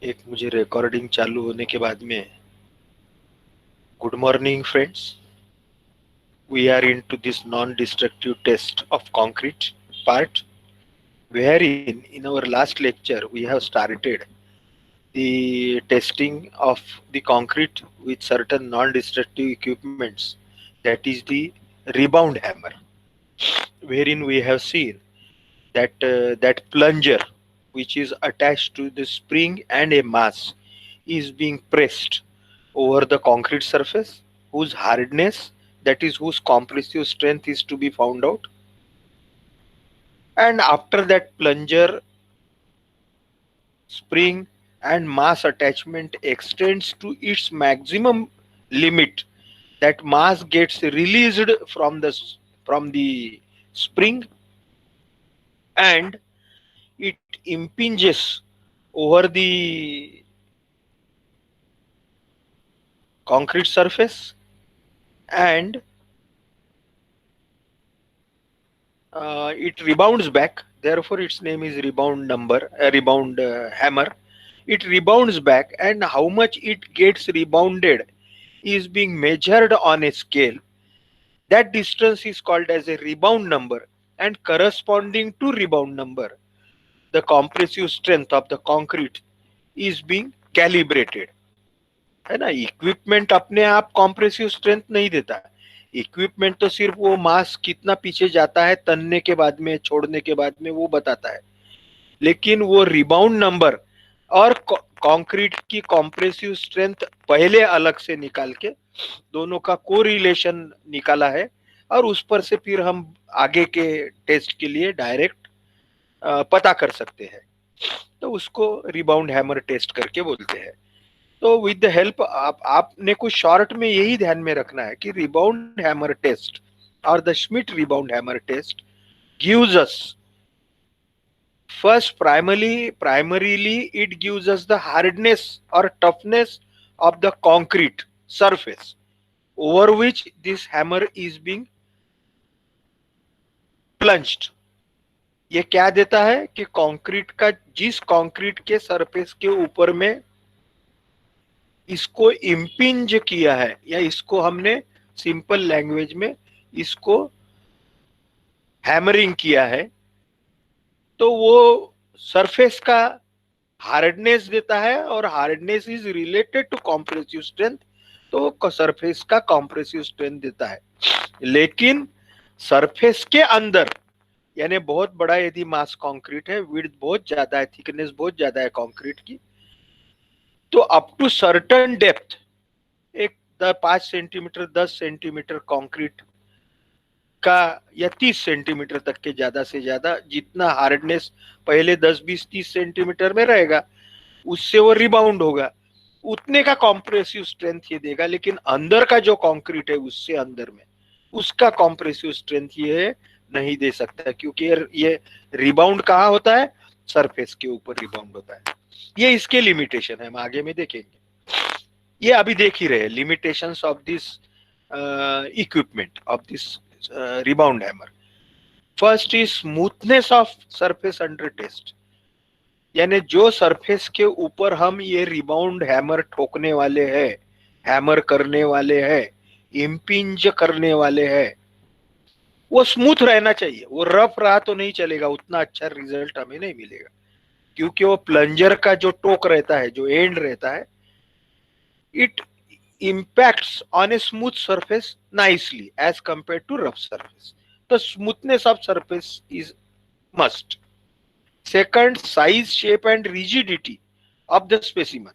एक मुझे रिकॉर्डिंग चालू होने के बाद में good morning friends. We are into this non-destructive test of concrete part, wherein in our last lecture we have started the testing of the concrete with certain non-destructive equipments, that is the rebound hammer, wherein we have seen that plunger which is attached to the spring and a mass is being pressed over the concrete surface, whose hardness, that is whose compressive strength, is to be found out. And after that plunger, spring and mass attachment extends to its maximum limit, that mass gets released from the spring, and it impinges over the concrete surface, and it rebounds back. Therefore its name is rebound hammer. It rebounds back, and how much it gets rebounded is being measured on a scale. That distance is called as a rebound number, and corresponding to rebound number, the compressive strength of the concrete is being calibrated. है ना. Equipment अपने आप compressive strength नहीं देता. Equipment तो सिर्फ वो मास कितना पीछे जाता है तनने के बाद में, छोड़ने के बाद में, वो बताता है. लेकिन वो रिबाउंड नंबर और कंक्रीट की कॉम्प्रेसिव स्ट्रेंथ पहले अलग से निकाल के दोनों का कोरिलेशन निकाला है, और उस पर से फिर हम आगे के टेस्ट के लिए डायरेक्ट पता कर सकते हैं. तो उसको रिबाउंड हैमर टेस्ट करके बोलते हैं. तो विद द हेल्प आपने कुछ शॉर्ट में यही ध्यान में रखना है कि रिबाउंड हैमर टेस्ट और the Schmidt rebound hammer test gives us first primarily it gives us the hardness or toughness of the concrete surface over which this hammer is being plunged. ये क्या देता है कि कंक्रीट का, जिस concrete के surface के ऊपर में इसको इम्पिंज किया है, या इसको हमने सिंपल लैंग्वेज में इसको हैमरिंग किया है, तो वो सरफेस का हार्डनेस देता है, और hardness is related to compressive strength, तो सरफेस का कॉम्प्रेसिव स्ट्रेंथ देता है. लेकिन सरफेस के अंदर, यानी बहुत बड़ा यदि मास कंक्रीट है, विड्थ बहुत ज्यादा है, थिकनेस बहुत ज्यादा है कंक्रीट की, तो अप टू सर्टेन डेप्थ, एक 5 सेंटीमीटर 10 सेंटीमीटर कंक्रीट का, या 30 सेंटीमीटर तक के ज्यादा से ज्यादा, जितना हार्डनेस पहले 10 20 30 सेंटीमीटर में रहेगा उससे वो रिबाउंड होगा, उतने का कॉम्प्रेसिव स्ट्रेंथ ये देगा. लेकिन अंदर का जो कंक्रीट है उससे अंदर में, उसका कॉम्प्रेसिव स्ट्रेंथ ये नहीं दे सकता, क्योंकि ये रिबाउंड कहाँ होता है, सरफेस के ऊपर रिबाउंड होता है. ये इसके लिमिटेशन है, हम आगे में देखेंगे. ये अभी देख ही रहे limitations of this equipment of this rebound hammer. First is smoothness of surface under test, यानी जो सरफेस के ऊपर हम ये रिबाउंड हैमर ठोकने वाले हैं, हैमर करने वाले हैं, इम्पिंज करने वाले हैं, वो स्मूथ रहना चाहिए. वो रफ रहा तो नहीं चलेगा, उतना अच्छा रिजल्ट हमें नहीं मिलेगा, क्योंकि वो प्लंजर का जो टोक रहता है, जो एंड रहता है, it impacts on a smooth surface nicely as compared to rough surface. The smoothness of surface is must. Second, size, shape and rigidity of the specimen.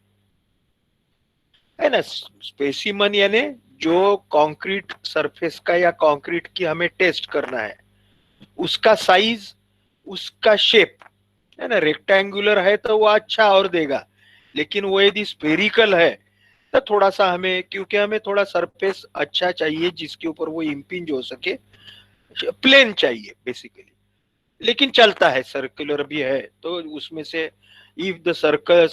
है ना. स्पेसिमन यानी जो कंक्रीट सरफेस का या कंक्रीट की हमें टेस्ट करना है, उसका साइज, उसका शेप, है ना. रेक्टेंगुलर है तो वो अच्छा और देगा, लेकिन वो यदि स्पेरिकल है तो थोड़ा सा हमें, क्योंकि हमें थोड़ा सरफेस अच्छा चाहिए जिसके ऊपर वो इम्पिंज हो सके, प्लेन चाहिए बेसिकली. लेकिन चलता है, सर्कुलर भी है तो उसमें से, if the circle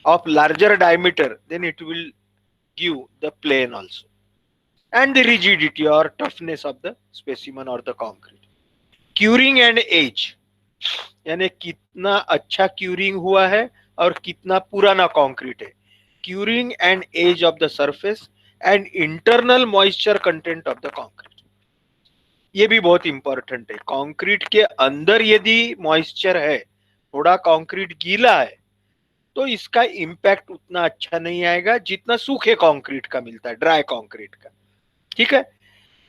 of larger diameter, then it will give the plane also. And the rigidity or toughness of the specimen or the concrete. Curing and age. यानी कितना अच्छा क्यूरिंग हुआ है और कितना पुराना कंक्रीट है. Curing and age of the surface and internal moisture content of the concrete. ये भी बहुत इंपॉर्टेंट है. कंक्रीट के अंदर यदि मॉइस्चर है, थोड़ा कंक्रीट गीला है, तो इसका इम्पैक्ट उतना अच्छा नहीं आएगा जितना सूखे कंक्रीट का मिलता है, ड्राई कंक्रीट का. ठीक है.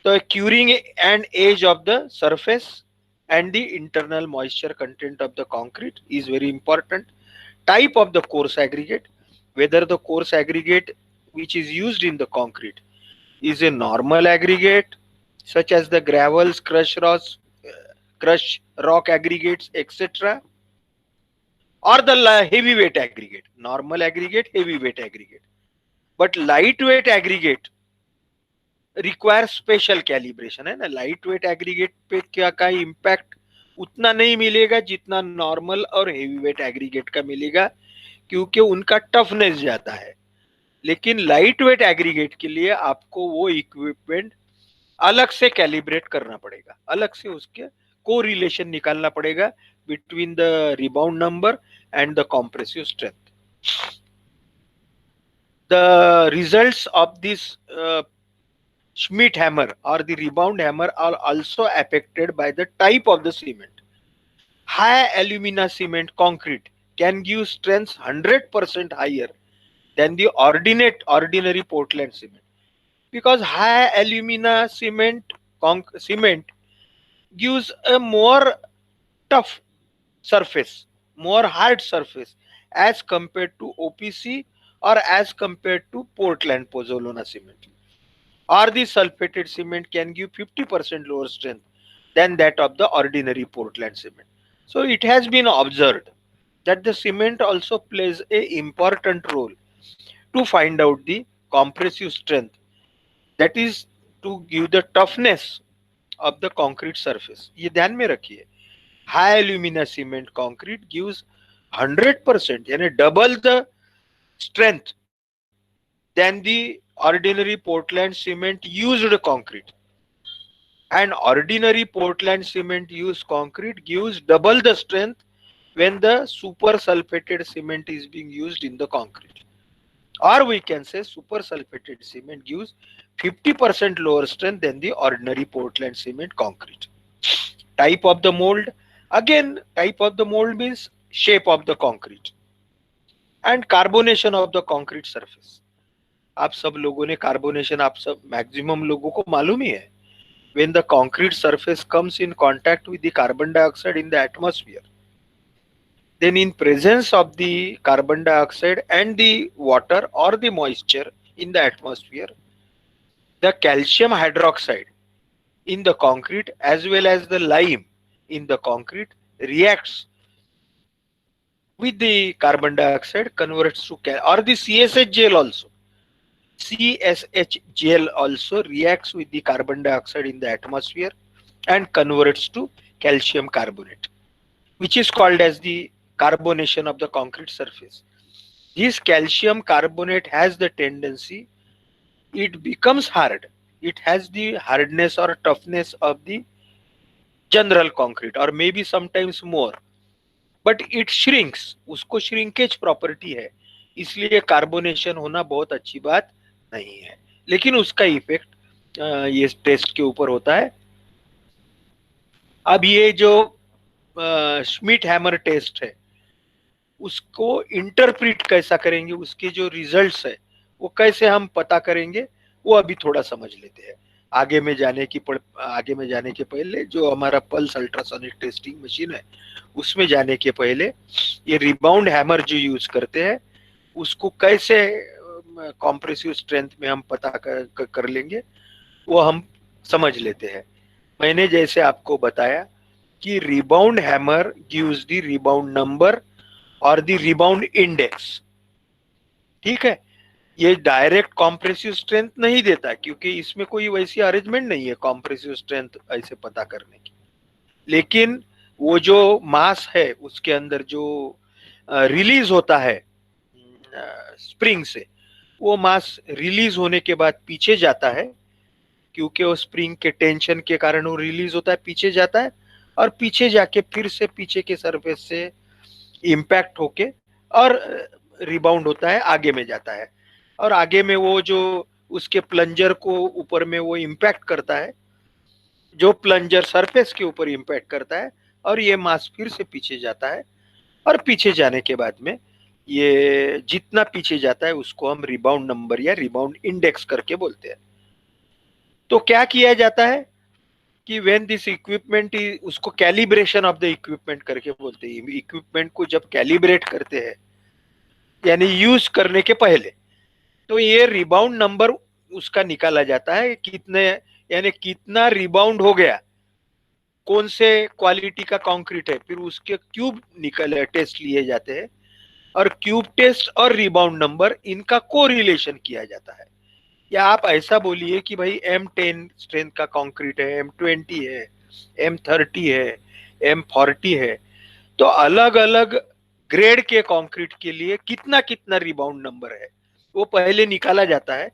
तो curing and age of the surface and the internal moisture content of the concrete is very important. Type of the coarse aggregate, whether the coarse aggregate which is used in the concrete is a normal aggregate such as the gravels, crush rock aggregates, etc., or the heavyweight aggregate. Normal aggregate, heavyweight aggregate. But lightweight aggregate requires special calibration, है ना. Light weight aggregate पे क्या का impact उतना नहीं मिलेगा जितना normal और हेवी वेट एग्रीगेट का मिलेगा, क्योंकि उनका टफनेस ज्यादा है. लेकिन लाइट वेट एग्रीगेट के लिए आपको वो इक्विपमेंट अलग से कैलिब्रेट करना पड़ेगा, अलग से उसके को रिलेशन निकालना पड़ेगा between the rebound number and the compressive strength. The results of this Schmidt hammer or the rebound hammer are also affected by the type of the cement. High alumina cement concrete can give strength 100% higher than the ordinary Portland cement, because high alumina cement gives a more tough surface, more hard surface as compared to OPC or as compared to Portland Pozzolana cement. Or the sulfated cement can give 50% lower strength than that of the ordinary Portland cement. So it has been observed that the cement also plays a important role to find out the compressive strength, that is to give the toughness of the concrete surface. ये ध्यान में रखिए. High alumina cement concrete gives 100%, यानी double the strength than the ordinary Portland cement used concrete. And ordinary Portland cement used concrete gives double the strength when the super sulfated cement is being used in the concrete. Or we can say super sulfated cement gives 50% lower strength than the ordinary Portland cement concrete. Type of the mold. Again, type of the mold means shape of the concrete. And carbonation of the concrete surface. आप सब लोगों ने carbonation, आप सब maximum लोगों को मालूम ही है. When the concrete surface comes in contact with the carbon dioxide in the atmosphere, then in presence of the carbon dioxide and the water or the moisture in the atmosphere, the calcium hydroxide in the concrete as well as the lime in the concrete reacts with the carbon dioxide, converts to or the CSH gel also. CSH gel also reacts with the carbon dioxide in the atmosphere and converts to calcium carbonate, which is called as the carbonation of the concrete surface. This calcium carbonate has the tendency, it becomes hard. It has the hardness or toughness of the general concrete or maybe sometimes more. But it shrinks, उसको shrinkage property है, इसलिए carbonation होना बहुत अच्छी बात नहीं है. लेकिन उसका इफेक्ट ये टेस्ट के ऊपर होता है. अब ये जो श्मिट हैमर टेस्ट है, उसको इंटरप्रिट कैसा करेंगे, उसके जो रिजल्ट्स है वो कैसे हम पता करेंगे, वो अभी थोड़ा समझ लेते हैं. आगे में जाने के पहले जो हमारा पल्स अल्ट्रासोनिक टेस्टिंग मशीन है, उसमें जाने के पहले ये रिबाउंड हैमर जो यूज करते हैं उसको कैसे कॉम्प्रेसिव स्ट्रेंथ में हम पता कर लेंगे, वो हम समझ लेते हैं. मैंने जैसे आपको बताया कि rebound hammer gives the rebound number और द रिबाउंड इंडेक्स. ठीक है. ये डायरेक्ट कॉम्प्रेसिव स्ट्रेंथ नहीं देता क्योंकि इसमें कोई वैसी अरेंजमेंट नहीं है कॉम्प्रेसिव स्ट्रेंथ ऐसे पता करने की. लेकिन वो जो मास है उसके अंदर जो रिलीज होता है स्प्रिंग से, वो मास रिलीज होने के बाद पीछे जाता है, क्योंकि वो स्प्रिंग के टेंशन के कारण वो रिलीज होता है, पीछे जाता है, और पीछे जाके फिर से पीछे के सरफेस से इम्पैक्ट होके और रिबाउंड होता है, आगे में जाता है, और आगे में वो जो उसके प्लंजर को ऊपर में वो इम्पैक्ट करता है, जो प्लंजर सरफेस के ऊपर इम्पैक्ट करता है, और ये मास फिर से पीछे जाता है, और पीछे जाने के बाद में ये जितना पीछे जाता है उसको हम रिबाउंड नंबर या रिबाउंड इंडेक्स करके बोलते हैं। तो क्या किया जाता है कि व्हेन दिस इक्विपमेंट इज, उसको कैलिब्रेशन ऑफ द इक्विपमेंट करके बोलते हैं। इक्विपमेंट को जब कैलिब्रेट करते हैं यानी यूज करने के पहले, तो ये रिबाउंड नंबर उसका निकाला जाता है, कितने यानी कितना रिबाउंड हो गया, कौन से क्वालिटी का कंक्रीट है, फिर उसके क्यूब निकल टेस्ट लिए जाते हैं, और क्यूब टेस्ट और रिबाउंड नंबर इनका कोरिलेशन किया जाता है। या आप ऐसा बोलिए कि भाई M10 स्ट्रेंथ का कंक्रीट है, M20 है, M30 है, M40 है, तो अलग अलग ग्रेड के कंक्रीट के लिए कितना कितना रिबाउंड नंबर है वो पहले निकाला जाता है।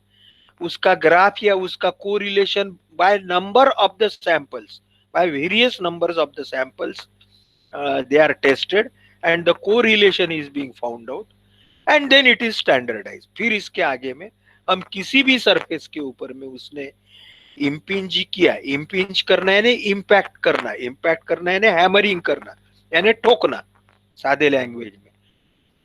उसका ग्राफ या उसका correlation by number of the samples, by various numbers of the samples they are tested and the correlation is being found out and then it is standardized। फिर इसके आगे में हम किसी भी सरफेस के ऊपर में उसने इम्पिंज किया, इम्पिंज करना यानी इम्पैक्ट करना, इम्पैक्ट करना यानी हैमरिंग करना यानी ठोकना सादे लैंग्वेज में,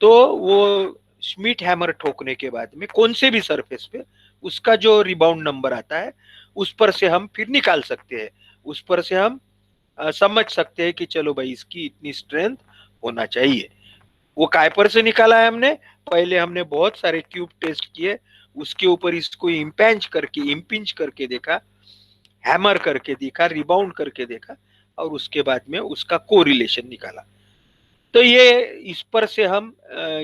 तो वो श्मिट हैमर ठोकने के बाद में कौन से भी सरफेस पे उसका जो रिबाउंड नंबर आता है उस पर से हम फिर निकाल सकते हैं, उस पर से हम समझ सकते हैं कि चलो भाई इसकी इतनी स्ट्रेंथ होना चाहिए। वो काय पर से निकाला है हमने, पहले हमने बहुत सारे क्यूब टेस्ट किए, उसके ऊपर इसको इम्पिंच करके देखा, हैमर करके देखा, रिबाउंड करके देखा, और उसके बाद में उसका कोरिलेशन निकाला। तो ये इस पर से हम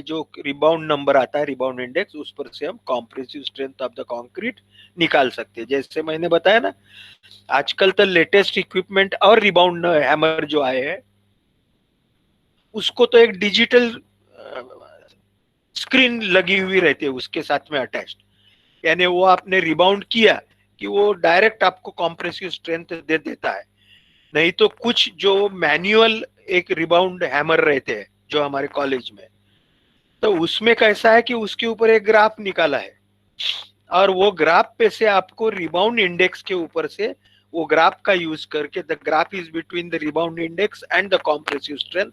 जो रिबाउंड नंबर आता है, रिबाउंड इंडेक्स, उस पर से हम compressive strength of the concrete निकाल सकते हैं। जैसे मैंने बताया ना, आजकल तो लेटेस्ट इक्विपमेंट और रिबाउंड हैमर जो आए हैं उसको तो एक डिजिटल स्क्रीन लगी हुई रहती है उसके साथ में अटैच्ड, यानी वो आपने रिबाउंड किया कि वो डायरेक्ट आपको कॉम्प्रेसिव स्ट्रेंथ दे देता है। नहीं तो कुछ जो मैन्युअल एक रिबाउंड हैमर रहते हैं जो हमारे कॉलेज में, तो उसमें कैसा है कि उसके ऊपर एक ग्राफ निकाला है, और वो ग्राफ पे से आपको रिबाउंड इंडेक्स के ऊपर से वो ग्राफ का यूज करके, the graph is between the rebound index and the compressive strength,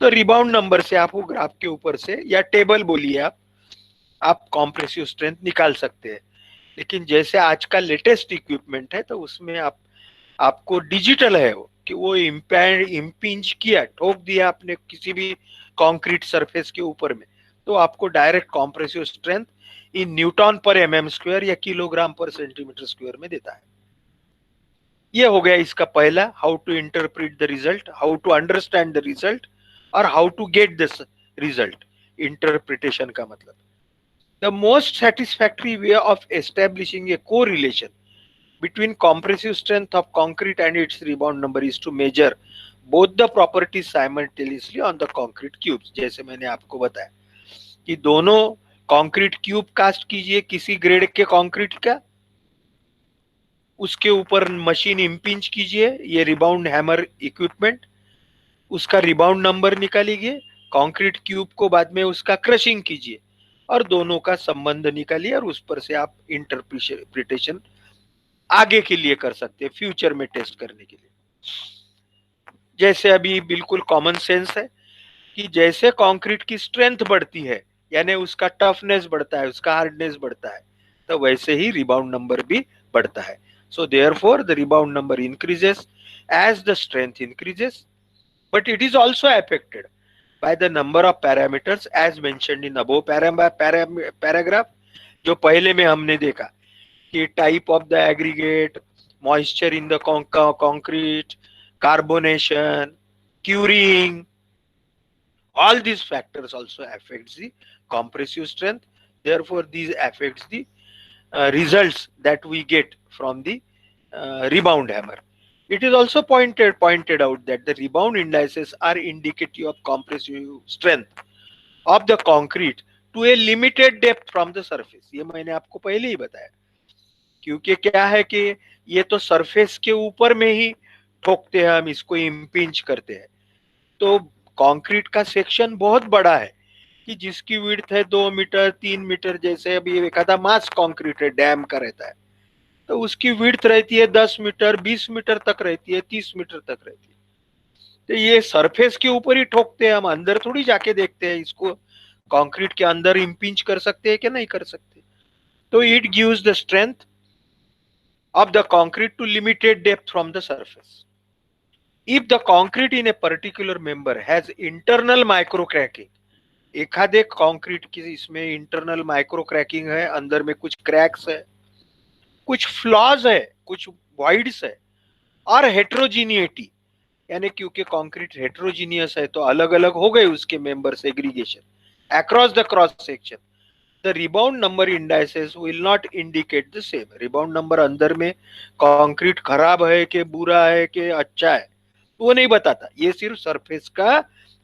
तो रिबाउंड नंबर से आप वो ग्राफ के ऊपर से या टेबल बोलिए आप कॉम्प्रेसिव स्ट्रेंथ निकाल सकते हैं। लेकिन जैसे आज का लेटेस्ट इक्विपमेंट है तो उसमें आपको डिजिटल है वो, कि वो इम्पिंज किया, ठोक दिया आपने किसी भी कंक्रीट सरफेस के ऊपर में, तो आपको direct compressive strength in newton per mm square या किलोग्राम पर सेंटीमीटर स्क्वायर में देता है। ये हो गया इसका पहला, how to interpret the result, how to understand the result, और how to get this result. Interpretation का मतलब, the most satisfactory way of establishing a correlation between compressive strength of concrete and its rebound number is to measure both the properties simultaneously on the concrete cubes। जैसे मैंने आपको बताया कि दोनों concrete cube cast कीजिए किसी grade के concrete का, उसके ऊपर मशीन इम्पिंच कीजिए, ये रिबाउंड हैमर इक्विपमेंट, उसका रिबाउंड नंबर निकालिए, कंक्रीट क्यूब को बाद में उसका क्रशिंग कीजिए, और दोनों का संबंध निकालिए, और उस पर से आप इंटरप्रिटेशन आगे के लिए कर सकते हैं, फ्यूचर में टेस्ट करने के लिए। जैसे अभी बिल्कुल कॉमन सेंस है कि जैसे कंक्रीट की स्ट्रेंथ बढ़ती है यानी उसका टफनेस बढ़ता है, उसका हार्डनेस बढ़ता है, तो वैसे ही रिबाउंड नंबर भी बढ़ता है। So therefore the rebound number increases as the strength increases, but it is also affected by the number of parameters as mentioned in above paragraph। जो पहले में हमने देखा कि type of the aggregate, moisture in the concrete, carbonation, curing, all these factors also affects the compressive strength, therefore these affects the results that we get from the rebound hammer। It is also pointed out that the rebound indices are indicative of compressive strength of the concrete to a limited depth from the surface। ये मैंने आपको पहले ही बताया, क्योंकि क्या है कि ये तो सरफेस के ऊपर में ही ठोकते हैं, हम इसको इम्पिंच करते हैं। तो कंक्रीट का सेक्शन बहुत बड़ा है कि जिसकी विड्थ है 2 मीटर 3 मीटर, जैसे अभी एक आधा मास कंक्रीट है डैम का रहता है, तो उसकी विड्थ रहती है 10 मीटर 20 मीटर तक रहती है, 30 मीटर तक रहती है। तो ये सरफेस के ऊपर ही ठोकते हैं, हम अंदर थोड़ी जाके देखते हैं इसको कंक्रीट के अंदर इम्पिंच कर सकते हैं कि नहीं कर सकते। तो it gives the strength of the concrete to limited depth from the surface. If the concrete in a particular member has internal micro cracking, एखादे कंक्रीट की इसमें इंटरनल माइक्रो क्रैकिंग है, अंदर में कुछ क्रैक्स है, कुछ फ्लॉज है, कुछ वॉइड्स है, और हेट्रोजीनियटी, यानी क्योंकि कंक्रीट हेट्रोजीनियस है तो अलग अलग हो गए उसके member segregation across the cross section, the rebound number indices will not indicate the same. rebound number अंदर में कंक्रीट खराब है कि बुरा है कि अच्छा है वो नहीं बताता, ये सिर्फ सरफेस का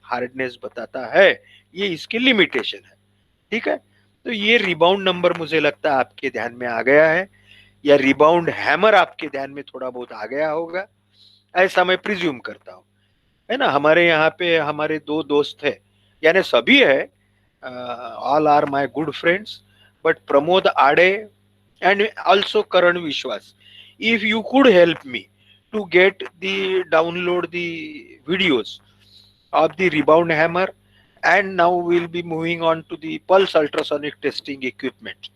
हार्डनेस बताता है, ये इसकी लिमिटेशन है। ठीक है, तो ये रिबाउंड नंबर मुझे लगता है आपके ध्यान में आ गया है, या रिबाउंड हैमर आपके ध्यान में थोड़ा बहुत आ गया होगा, ऐसा मैं प्रिज्यूम करता हूँ, है ना। हमारे यहाँ पे हमारे दो दोस्त है, यानी सभी है, all are my good friends, but Pramod Ade and also Karan Vishwas. If you could help me to get the download the videos of the rebound hammer, and now we'll be moving on to the pulse ultrasonic testing equipment.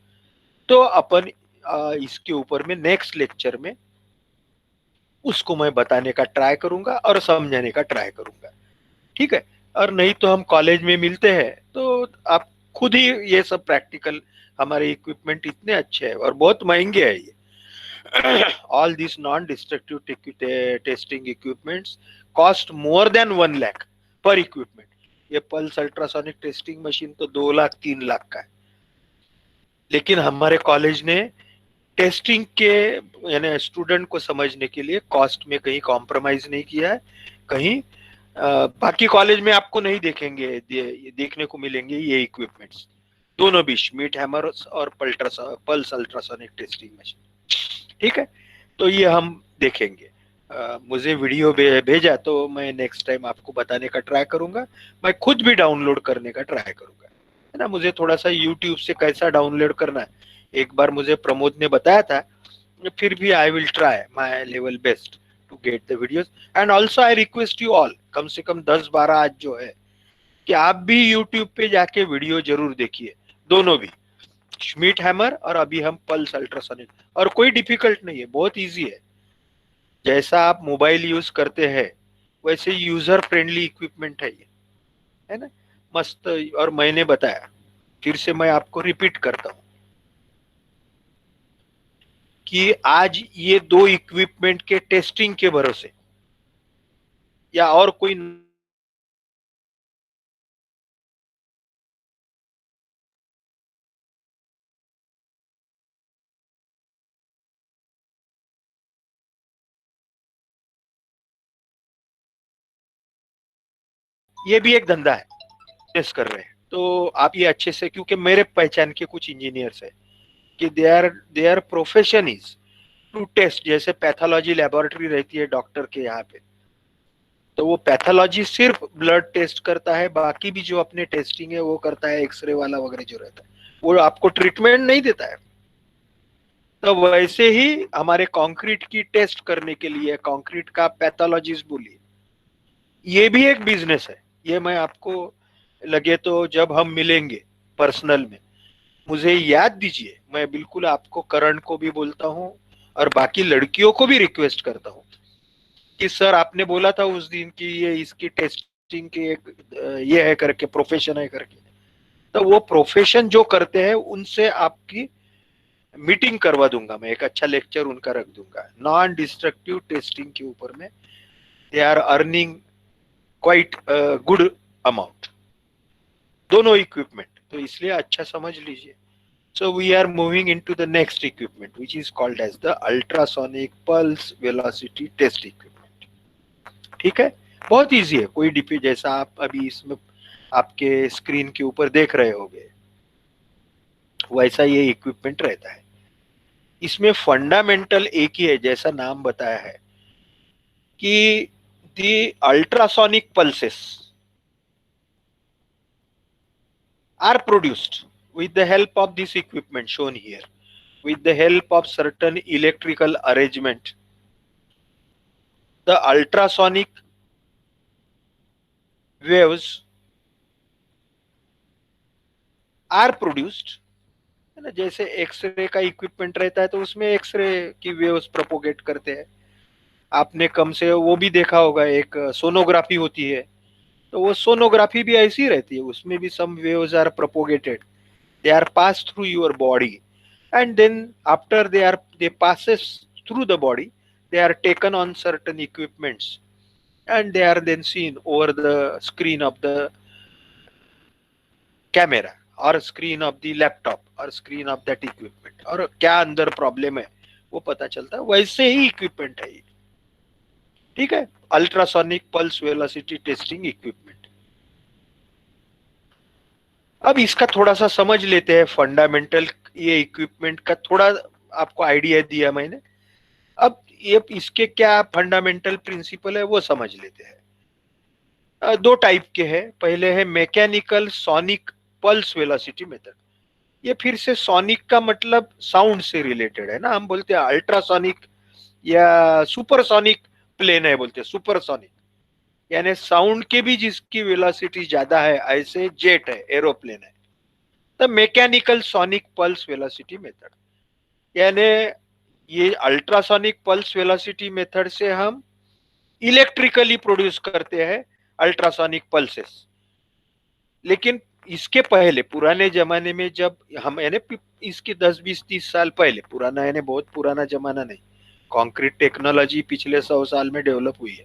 तो अपन इसके ऊपर में next lecture में उसको मैं बताने का try करूंगा और समझाने का ट्राई करूंगा। ठीक है, और नहीं तो हम कॉलेज में मिलते हैं तो आप खुद ही ये सब प्रैक्टिकल, हमारे इक्विपमेंट इतने अच्छे हैं और बहुत महंगे हैं ये all this non destructive testing equipments cost more than 1 lakh पर इक्विपमेंट। ये पल्स अल्ट्रासोनिक टेस्टिंग मशीन तो 2 लाख 3 लाख का है, लेकिन हमारे कॉलेज ने टेस्टिंग के यानी स्टूडेंट को समझने के लिए कॉस्ट में कहीं कॉम्प्रोमाइज नहीं किया है। कहीं बाकी कॉलेज में आपको नहीं देखेंगे, देखने को मिलेंगे ये इक्विपमेंट्स दोनों भी, श्मिट हैमर और पल्स अल्ट्रासोनिक टेस्टिंग मशीन। ठीक है, तो ये हम देखेंगे। मुझे वीडियो भेजा तो मैं नेक्स्ट टाइम आपको बताने का ट्राई करूंगा, मैं खुद भी डाउनलोड करने का ट्राई करूंगा, है ना। मुझे थोड़ा सा यूट्यूब से कैसा डाउनलोड करना है एक बार मुझे प्रमोद ने बताया था, फिर भी I will try my level best to get the videos. And also I request you all, कम से कम 10-12 आज जो है कि आप भी यूट्यूब पे जाके वीडियो जरूर देखिए, दोनों भी, श्मिट हैमर और अभी हम पल्स अल्ट्रासोनिक। और कोई डिफिकल्ट नहीं है, बहुत इजी है, जैसा आप मोबाइल यूज करते हैं वैसे यूजर फ्रेंडली इक्विपमेंट है ये, है ना, मस्त। और मैंने बताया, फिर से मैं आपको रिपीट करता हूँ कि आज ये दो इक्विपमेंट के टेस्टिंग के भरोसे या और कोई, ये भी एक धंधा है, टेस्ट कर रहे हैं तो आप ये अच्छे से, क्योंकि मेरे पहचान के कुछ इंजीनियर्स है कि their profession is to test, जैसे पैथोलॉजी लेबोरेटरी रहती है डॉक्टर के यहाँ पे, तो वो पैथोलॉजी सिर्फ ब्लड टेस्ट करता है, बाकी भी जो अपने टेस्टिंग है वो करता है, एक्सरे वाला वगैरह जो रहता है वो आपको ट्रीटमेंट नहीं देता है। तो वैसे ही हमारे कंक्रीट की टेस्ट करने के लिए कंक्रीट का पैथोलॉजिस्ट बोलिए, ये भी एक बिजनेस है। ये मैं आपको लगे तो जब हम मिलेंगे पर्सनल में मुझे याद दीजिए, मैं बिल्कुल आपको करण को भी बोलता हूँ और बाकी लड़कियों को भी रिक्वेस्ट करता हूँ कि सर आपने बोला था उस दिन कि ये इसकी टेस्टिंग की एक ये है करके प्रोफेशन है करके, तो वो प्रोफेशन जो करते हैं उनसे आपकी मीटिंग करवा दूंगा मैं, एक अच्छा लेक्चर उनका रख दूंगा नॉन डिस्ट्रक्टिव टेस्टिंग के ऊपर में। They are earning quite good amount, दोनों इक्विपमेंट, तो इसलिए अच्छा समझ लीजिए। So we are moving into the next equipment which is called as the ultrasonic pulse velocity test equipment। ठीक है, बहुत इजी है, कोई डीपी जैसा आप अभी इसमें आपके स्क्रीन के ऊपर देख रहे होंगे वैसा ये इक्विपमेंट रहता है। इसमें फंडामेंटल एक ही है, जैसा नाम बताया है कि the ultrasonic pulses are produced with the help of this equipment shown here, with the help of certain electrical arrangement. The ultrasonic waves are produced, है ना, जैसे एक्सरे का इक्विपमेंट रहता है तो उसमें एक्सरे की वेव्स प्रोपोगेट करते हैं। आपने कम से वो भी देखा होगा, एक सोनोग्राफी होती है, तो वो सोनोग्राफी भी ऐसी रहती है, उसमें भी some waves are propagated, they are passed through your body, and then after they passes through the body, they are taken on certain equipments, and they are then seen over the screen of the camera or screen of the laptop or screen of that equipment, और क्या अंदर problem है वो पता चलता है। वैसे ही equipment है ये, ठीक है, ultrasonic pulse velocity testing equipment. अब इसका थोड़ा सा समझ लेते हैं फंडामेंटल, ये इक्विपमेंट का थोड़ा आपको आइडिया दिया मैंने। अब ये इसके क्या फंडामेंटल प्रिंसिपल है वो समझ लेते हैं। दो टाइप के हैं। पहले है mechanical sonic pulse velocity method. ये फिर से सोनिक का मतलब साउंड से रिलेटेड है ना, हम बोलते हैं अल्ट्रासोनिक या सुपरसोनिक प्लेन है, बोलते हैं सुपरसोनिक, यानी साउंड के भी जिसकी वेलोसिटी ज्यादा है, ऐसे जेट है, एरोप्लेन है। तो mechanical sonic pulse velocity method, यानी ये अल्ट्रासोनिक पल्स वेलोसिटी मेथड से हम इलेक्ट्रिकली प्रोड्यूस करते हैं अल्ट्रासोनिक पल्सेस। लेकिन इसके पहले पुराने जमाने में जब हम, यानी इसके 10-20-30 साल पहले, पुराना यानी बहुत पुराना जमाना नहीं, कंक्रीट टेक्नोलॉजी पिछले 100 साल में डेवलप हुई है,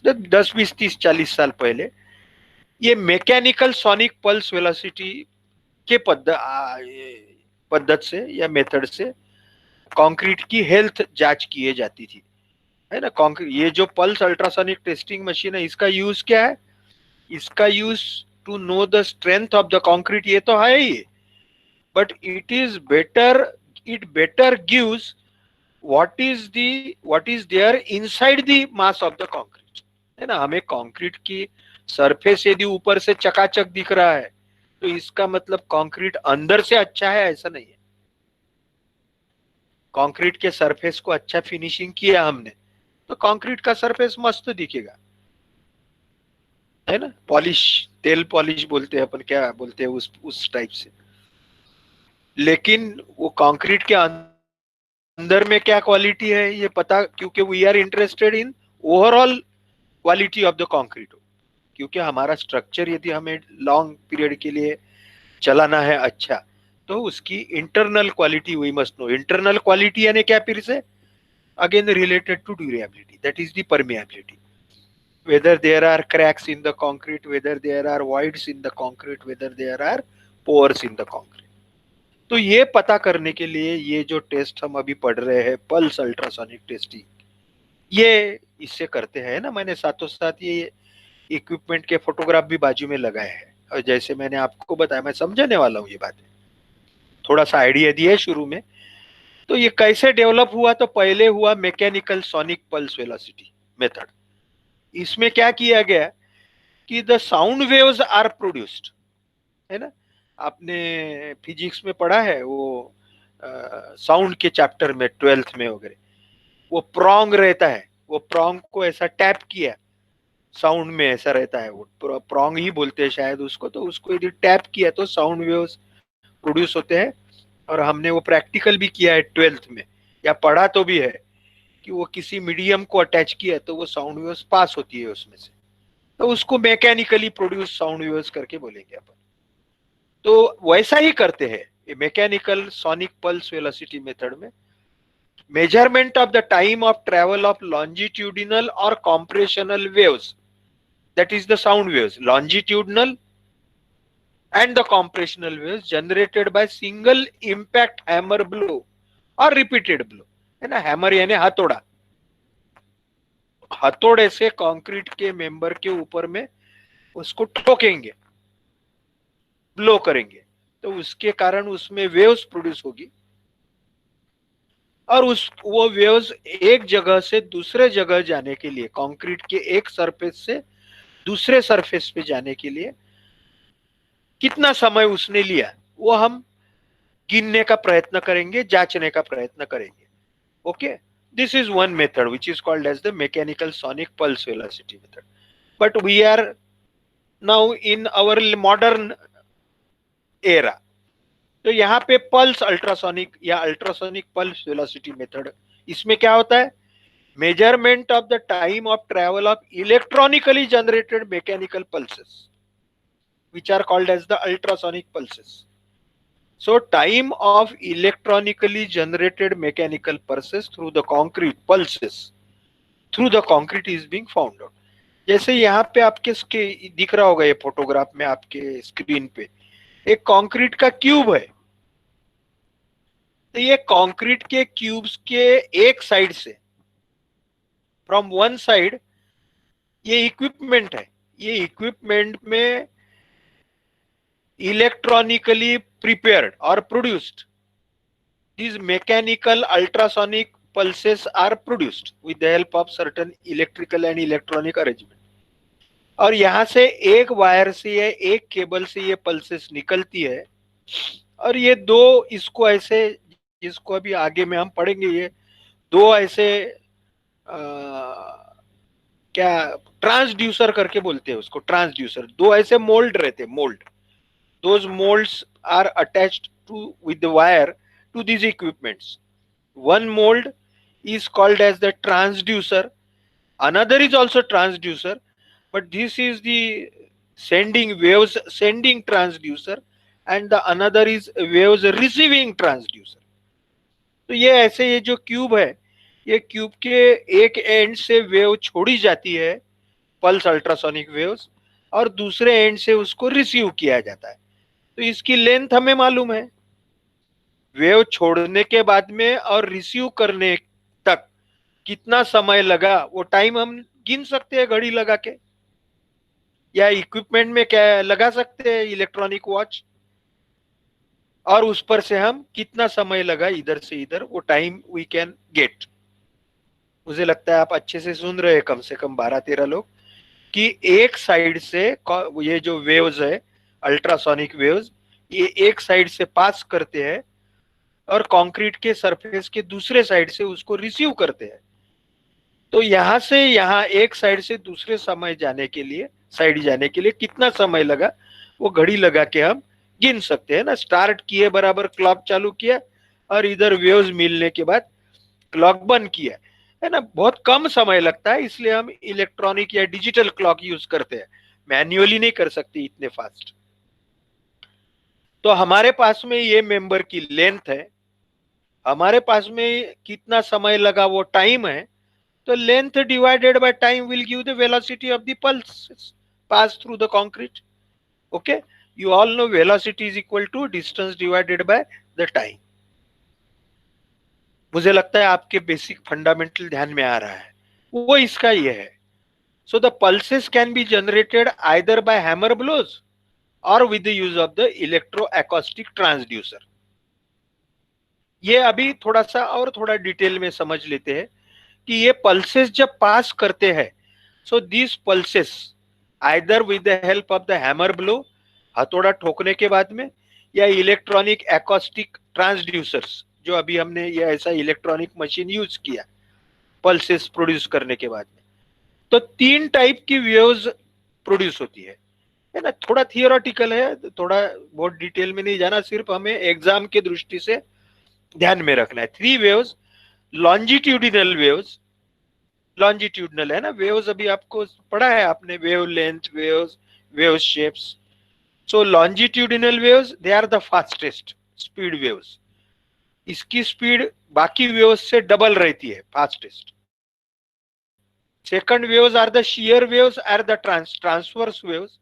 तो 10-20-30-40 साल पहले ये मैकेनिकल सोनिक पल्स वेलोसिटी के पद्धत से या मेथड से कंक्रीट की हेल्थ जांच किए जाती थी, है ना। कंक्रीट, ये जो पल्स अल्ट्रासोनिक टेस्टिंग मशीन है, इसका यूज क्या है? इसका use to know the strength of the concrete, ये तो है ही, but it better gives what is there inside the mass of the concrete, है ना। हमें कंक्रीट की सरफेस यदि ऊपर से चकाचक दिख रहा है तो इसका मतलब कंक्रीट अंदर से अच्छा है, ऐसा नहीं है। कंक्रीट के सरफेस को अच्छा फिनिशिंग किया हमने तो कंक्रीट का सरफेस मस्त दिखेगा, है ना। पॉलिश, तेल पॉलिश बोलते हैं अपन, क्या बोलते हैं उस टाइप से। लेकिन वो कंक्रीट के अंदर में क्या क्वालिटी है ये पता, क्योंकि we are interested in overall quality of the concrete, क्योंकि हमारा स्ट्रक्चर यदि हमें लॉन्ग पीरियड के लिए चलाना है अच्छा, तो उसकी internal quality we must know. Internal quality यानी क्या? फिर से again related to durability, that is the permeability, whether there are cracks in the concrete, whether there are voids in the concrete, whether there are pores in the concrete। तो ये पता करने के लिए ये जो टेस्ट हम अभी पढ़ रहे हैं, पल्स अल्ट्रासोनिक टेस्टिंग, ये इससे करते हैं ना। मैंने साथों साथ ये इक्विपमेंट के फोटोग्राफ भी बाजू में लगाए हैं, और जैसे मैंने आपको बताया, मैं समझाने वाला हूँ ये बात, थोड़ा सा आइडिया दिया शुरू में। तो ये कैसे डेवलप हुआ? तो पहले हुआ mechanical sonic pulse velocity method. इसमें क्या किया गया कि the sound waves are produced, है ना। आपने फिजिक्स में पढ़ा है वो साउंड के चैप्टर में, 12th में वगैरह, वो प्रोंग रहता है, वो प्रोंग को ऐसा टैप किया, साउंड में ऐसा रहता है, वो प्रोंग ही बोलते हैं शायद उसको, तो उसको यदि टैप किया तो साउंड वेव्स प्रोड्यूस होते हैं। और हमने वो प्रैक्टिकल भी किया है 12th में, या पढ़ा तो भी है कि वो किसी मीडियम को अटैच किया तो वो साउंड वेव्स पास होती है उसमें से, तो उसको मैकेनिकली प्रोड्यूस साउंड वेव्स करके बोलेंगे अपन। तो वैसा ही करते हैं mechanical sonic pulse velocity method में। Measurement of the time of travel of longitudinal और compressional waves, that is the sound waves, longitudinal and the compressional waves generated by single impact hammer blow or repeated blow, है ना। Hammer यानी हथौड़ा, हथौड़े से concrete के member के ऊपर में उसको ठोकेंगे, ब्लो करेंगे, तो उसके कारण उसमें वेव्स प्रोड्यूस होगी। और उस वो वेव्स एक जगह से दूसरे जगह जाने के लिए, कंक्रीट के एक सरफेस से दूसरे सरफेस पे जाने के लिए कितना समय उसने लिया, वो हम गिनने का प्रयत्न करेंगे, जांचने का प्रयत्न करेंगे. Okay, this is one method which is called as the mechanical sonic pulse velocity method. But we are now in our modern era. तो यहाँ पे पल्स अल्ट्रासोनिक या अल्ट्रासोनिक पल्स वेलोसिटी मेथड, इसमें क्या होता है, measurement of the time of travel of electronically generated mechanical pulses which are called as the ultrasonic pulses. So time of electronically generated mechanical pulses through the concrete pulses through the concrete is being found out. जैसे यहाँ पे आपके दिख रहा होगा ये photograph में आपके स्क्रीन पे एक कंक्रीट का क्यूब है. तो ये कंक्रीट के क्यूब्स के एक साइड से, फ्रॉम वन साइड, ये इक्विपमेंट है. ये इक्विपमेंट में electronically prepared or produced, these mechanical ultrasonic pulses are produced with the help of certain electrical and electronic arrangement. और यहां से एक वायर से या एक केबल से ये पल्सेस निकलती है और ये दो, इसको ऐसे, जिसको अभी आगे में हम पढ़ेंगे, ये दो ऐसे क्या ट्रांसड्यूसर करके बोलते हैं उसको, ट्रांसड्यूसर. दो ऐसे मोल्ड रहते, mould. Those molds are attached to with the wire to these equipments. One mold is called as the transducer, another is also transducer, but this is the sending waves sending transducer, and the another is waves receiving transducer. तो ये ऐसे, ये जो cube है, ये cube के एक and से वेव छोड़ी जाती है, पल्स अल्ट्रासोनिक वेव्स, और दूसरे एंड से उसको रिसीव किया जाता है. तो इसकी लेंथ हमें मालूम है. वेव छोड़ने के बाद में और रिसीव करने तक कितना समय लगा, वो टाइम हम गिन सकते हैं घड़ी लगा के, या इक्विपमेंट में क्या लगा सकते हैं, इलेक्ट्रॉनिक वॉच, और उस पर से हम कितना समय लगा इधर से इधर, वो टाइम वी कैन गेट. मुझे लगता है आप अच्छे से सुन रहे हैं, कम से कम 12-13 लोग, कि एक साइड से ये जो वेव्स है, अल्ट्रासोनिक वेव्स, ये एक साइड से पास करते हैं और कंक्रीट के सरफेस के दूसरे साइड से उसको रिसीव करते हैं. तो यहां से यहां एक साइड से दूसरे समय जाने के लिए, साइड जाने के लिए कितना समय लगा, वो घड़ी लगा के हम गिन सकते हैं ना. स्टार्ट किए बराबर क्लॉक चालू किया और इधर वेव्स मिलने के बाद क्लॉक बंद किया, है ना. बहुत कम समय लगता है, इसलिए हम इलेक्ट्रॉनिक या डिजिटल क्लॉक यूज करते हैं, मैन्युअली नहीं कर सकते इतने फास्ट. तो हमारे पास में ये मेंबर की लेंथ है, हमारे पास में कितना समय लगा वो टाइम है. तो length divided by time will give the velocity of the pulse pass through the concrete. Okay, you all know velocity is equal to distance divided by the time. मुझे लगता है आपके बेसिक फंडामेंटल ध्यान में आ रहा है, वो इसका ये है. So the pulses can be generated either by hammer blows or with the use of the electroacoustic transducer. ये अभी थोड़ा सा और थोड़ा डिटेल में समझ लेते हैं कि ये पल्सेस जब पास करते हैं, so this pulses either with the help of the hammer blow, हथौड़ा ठोकने के बाद में, या इलेक्ट्रॉनिक एकॉस्टिक ट्रांसड्यूसर्स, जो अभी हमने ये ऐसा इलेक्ट्रॉनिक मशीन यूज किया पल्सेस प्रोड्यूस करने के बाद में. तो 3 टाइप की वेव्स प्रोड्यूस होती है ना. थोड़ा थियोरेटिकल है, थोड़ा बहुत डिटेल में नहीं जाना, सिर्फ हमें एग्जाम के दृष्टि से ध्यान में रखना है. 3 वेव्स, लॉन्जिट्यूडिनल वेव्स, लॉन्जिट्यूडिनल है ना वेव्स, अभी आपको पढ़ा है आपने, wave length, waves, wave shapes. So longitudinal waves, they are the fastest speed waves. इसकी स्पीड बाकी वेव्स से डबल रहती है, fastest. Second waves are the shear waves, are the transverse waves,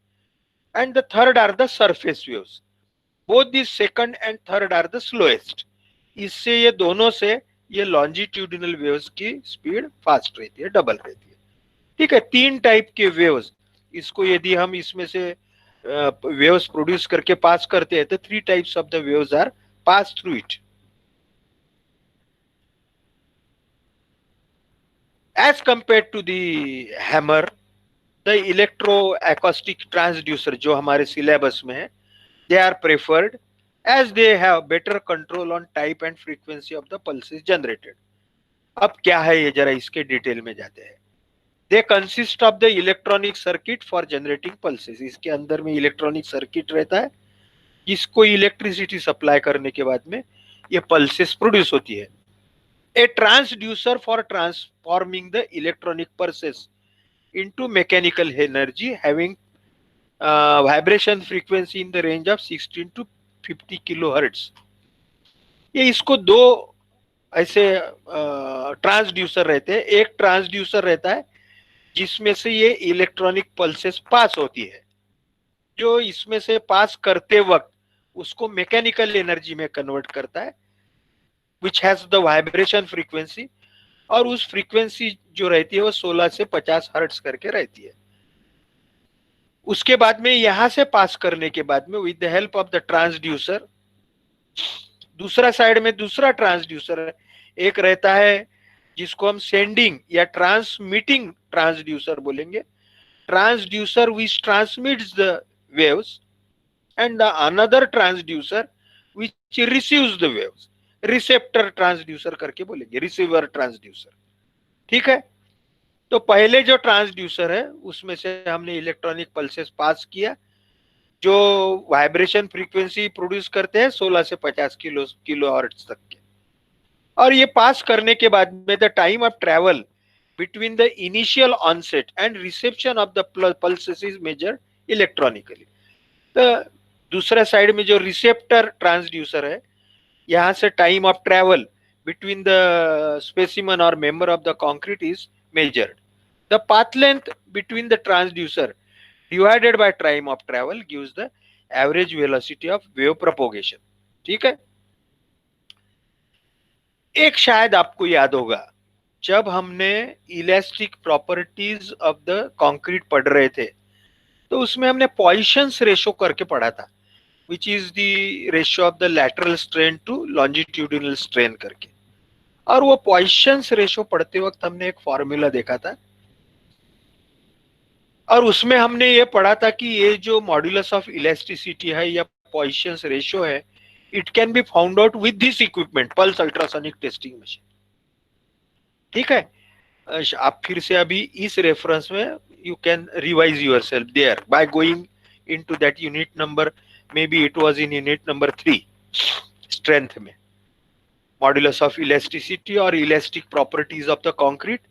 and the third are the surface waves. Both the second and third are the slowest. इससे ये दोनों से ये longitudinal waves की स्पीड फास्ट रहती है, डबल रहती है. ठीक है, 3 टाइप के वेव्स, इसको यदि हम इसमें से वेव्स प्रोड्यूस करके पास करते हैं तो 3 types of the waves are pass through it. As compared to the hammer, the electroacoustic transducer जो हमारे syllabus में है, they are preferred as they have better control on type and frequency of the pulses generated. अब क्या है ये, जरा इसके डिटेल में जाते हैं. They consist of the electronic circuit for generating pulses. इसके अंदर में इलेक्ट्रॉनिक सर्किट रहता है जिसको इलेक्ट्रिसिटी सप्लाई करने के बाद में ये पल्सेस प्रोड्यूस होती है. A transducer for transforming the electronic pulses into mechanical energy having vibration frequency in the range of 16 to 50 kilohertz. ये इसको दो ऐसे ट्रांसड्यूसर रहते हैं. एक ट्रांसड्यूसर रहता है जिसमें से ये इलेक्ट्रॉनिक पल्सेस पास होती है, जो इसमें से पास करते वक्त उसको मैकेनिकल एनर्जी में कन्वर्ट करता है, which has the vibration frequency, और उस फ्रीक्वेंसी जो रहती है वो 16 से 50 हर्ट्ज करके रहती है. उसके बाद में यहां से पास करने के बाद में with the help of the transducer, दूसरा साइड में दूसरा ट्रांसड्यूसर एक रहता है जिसको हम सेंडिंग या ट्रांसमिटिंग ट्रांसड्यूसर बोलेंगे. Transducer which transmits the waves and the another transducer which receives the waves, receptor transducer करके बोलेंगे, रिसीवर ट्रांसड्यूसर. ठीक है. तो पहले जो ट्रांसड्यूसर है उसमें से हमने इलेक्ट्रॉनिक पल्सेस पास किया जो वाइब्रेशन फ्रीक्वेंसी प्रोड्यूस करते हैं 16 से 50 किलो हर्ट्ज तक के. और ये पास करने के बाद में the time of travel between the initial onset and reception of the pulses is measured electronically. तो दूसरा साइड में जो रिसेप्टर ट्रांसड्यूसर है, यहां से time of travel between the specimen और member of the concrete is measured. The path length between the transducer divided by time of travel gives the average velocity of wave propagation. ठीक है. एक शायद आपको याद होगा, जब हमने elastic properties of the concrete पढ़ रहे थे तो उसमें हमने पॉइसन्स रेशो करके पढ़ा था, which is the ratio of the lateral strain to longitudinal strain करके. और वो पॉइसन्स रेशो पढ़ते वक्त हमने एक फॉर्मूला देखा था और उसमें हमने ये पढ़ा था कि ये जो मॉड्यूलस ऑफ इलास्टिसिटी है या पॉइसन्स रेशो है, it can be found out with this equipment, pulse ultrasonic testing machine. ठीक है. आप फिर से अभी इस रेफरेंस में you can revise yourself there by going into that unit number, maybe it was in unit number 3, strength में modulus of elasticity और elastic properties of the concrete,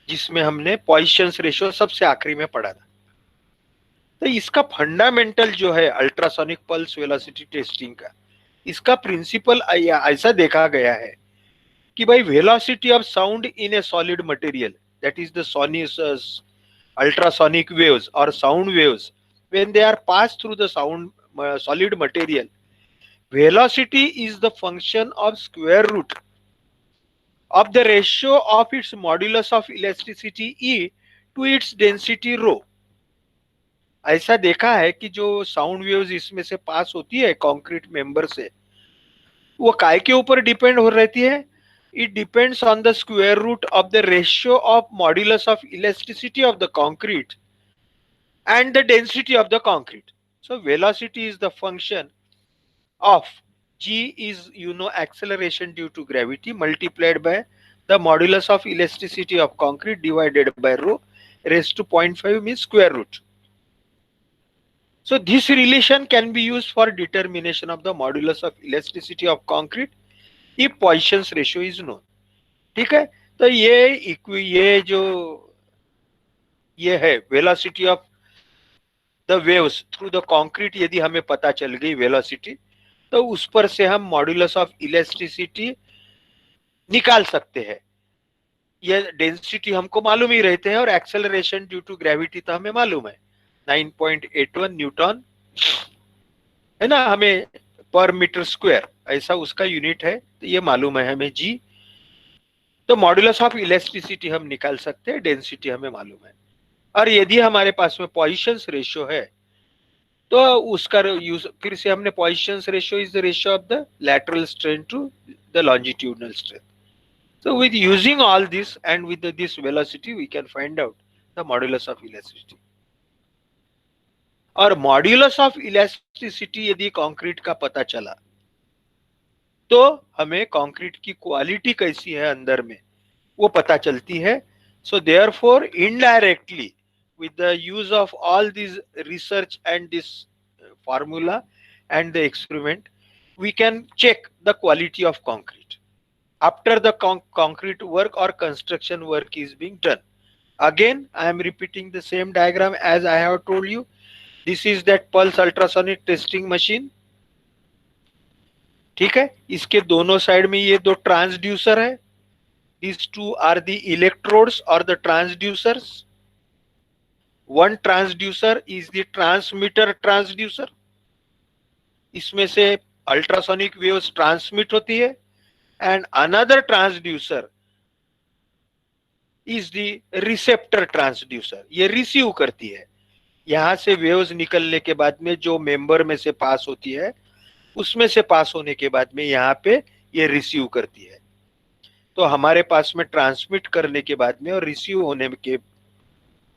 जिसमें हमने पॉइसन्स रेशियो सबसे आखिरी में पढ़ा था. तो इसका फंडामेंटल जो है अल्ट्रासोनिक पल्स वेलोसिटी टेस्टिंग का, इसका प्रिंसिपल ऐसा देखा गया है कि भाई velocity of sound in A solid material, that is the ultrasonic waves or sound waves, when they are passed through the solid material, velocity is the function of square root of the ratio of its modulus of elasticity E to its density rho. ऐसा देखा है कि जो sound waves इसमें से पास होती है concrete member से, वो काय के ऊपर डिपेंड हो रहती है? It depends on the square root of the ratio of modulus of elasticity of the concrete and the density of the concrete. So velocity is the function of g is acceleration due to gravity multiplied by the modulus of elasticity of concrete divided by rho raised to 0.5 means square root. So this relation can be used for determination of the modulus of elasticity of concrete if Poisson's ratio is known. ठीक है. तो ये जो ये है velocity of the waves through the concrete, यदि हमें पता चल गई वेलोसिटी, तो उस पर से हम मॉड्यूलस ऑफ इलास्टिसिटी निकाल सकते हैं. ये डेंसिटी हमको मालूम ही रहते हैं और एक्सेलरेशन ड्यू टू ग्रेविटी तो हमें मालूम है 9.81 न्यूटन है ना, हमें पर मीटर स्क्वायर ऐसा उसका यूनिट है, तो ये मालूम है हमें जी. तो मॉड्यूलस ऑफ इलास्टिसिटी हम निकाल सकते हैं, डेंसिटी हमें मालूम है. और यदि हमारे पास में पॉइसन्स रेशियो है तो उसका यूज फिर से हमने Poisson's ratio is the ratio of the lateral strain to the longitudinal strain. So with using all this and with this velocity, we can find out the modulus of elasticity. और modulus of elasticity यदि concrete का पता चला तो हमें concrete की quality कैसी है अंदर में वो पता चलती है. So therefore indirectly with the use of all these research and this formula and the experiment, we can check the quality of concrete after the concrete work or construction work is being done. Again, I am repeating the same diagram as I have told you. This is that pulse ultrasonic testing machine. ठीक है, इसके दोनों side में ये दो transducer है. These two are the electrodes or the transducers. One transducer is the transmitter transducer. इसमें से अल्ट्रासोनिक वेव्स ट्रांसमिट होती है. And another transducer is the receptor transducer. ये रिसीव करती है. यहां से वेव्स निकलने के बाद में जो मेंबर में से पास होती है उसमें से पास होने के बाद में यहाँ पे ये रिसीव करती है. तो हमारे पास में ट्रांसमिट करने के बाद में और रिसीव होने के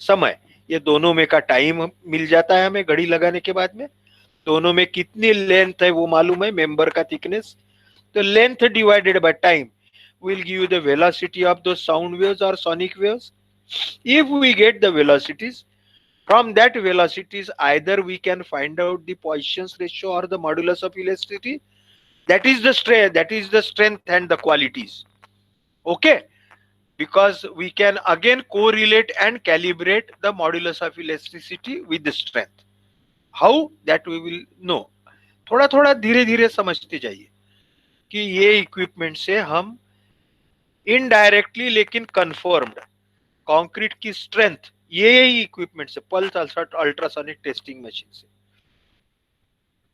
समय ये दोनों में का टाइम मिल जाता है हमें घड़ी लगाने के बाद में. दोनों में कितनी लेंथ है वो मालूम है, मेंबर का थिकनेस. तो length divided by time will give you the velocity of those sound waves or sonic waves. If we get the velocities, from that velocities either we can find out the Poisson's ratio or the modulus of elasticity. That is the strength and the qualities. Okay, because we can again correlate and calibrate the modulus of elasticity with the strength. How, that we will know. थोड़ा थोड़ा धीरे धीरे समझते जाइए कि ये equipment से हम इनडायरेक्टली लेकिन कंफर्म्ड कंक्रीट की स्ट्रेंथ ये इक्विपमेंट से, पल्स अल्ट्रासोनिक टेस्टिंग मशीन से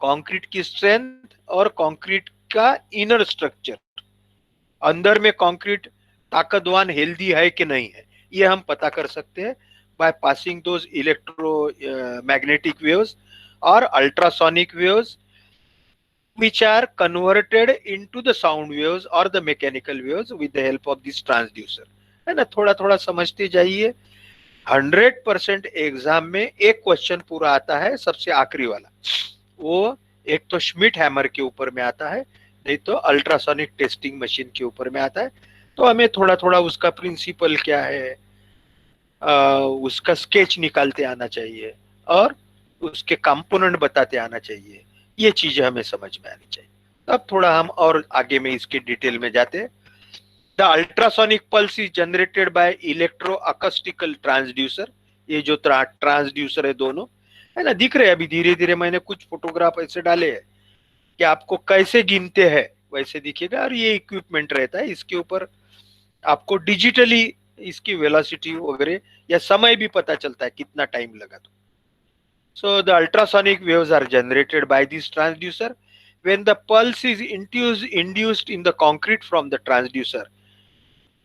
कंक्रीट की स्ट्रेंथ और कंक्रीट का इनर स्ट्रक्चर, अंदर में कंक्रीट ताकतवान हेल्दी है कि नहीं है, ये हम पता कर सकते हैं by passing those electro magnetic waves और ultrasonic waves which are converted into the sound waves or the mechanical waves with the help of this transducer. है ना, थोड़ा थोड़ा समझते जाइए. 100% एग्जाम में एक क्वेश्चन पूरा आता है, सबसे आखिरी वाला. वो एक तो श्मिट हैमर के ऊपर में आता है, नहीं तो अल्ट्रासोनिक टेस्टिंग मशीन के ऊपर में आता है. तो हमें थोड़ा थोड़ा उसका प्रिंसिपल क्या है उसका स्केच निकालते आना चाहिए और उसके कंपोनेंट बताते आना चाहिए. ये चीजें हमें समझ में आनी चाहिए. अब थोड़ा हम और आगे में इसके डिटेल में जाते हैं. The ultrasonic pulse is generated by electro acoustical transducer. ये जो ट्रांसड्यूसर है दोनों है ना, दिख रहे हैं. अभी धीरे धीरे मैंने कुछ फोटोग्राफ ऐसे डाले हैं कि आपको कैसे गिनते हैं वैसे दिखेगा. और ये इक्विपमेंट रहता है, इसके ऊपर आपको डिजिटली इसकी वेलोसिटी वगैरह या समय भी पता चलता है कितना टाइम लगा. तो so the ultrasonic waves are generated by this transducer. When the pulse is induced in the concrete from the transducer,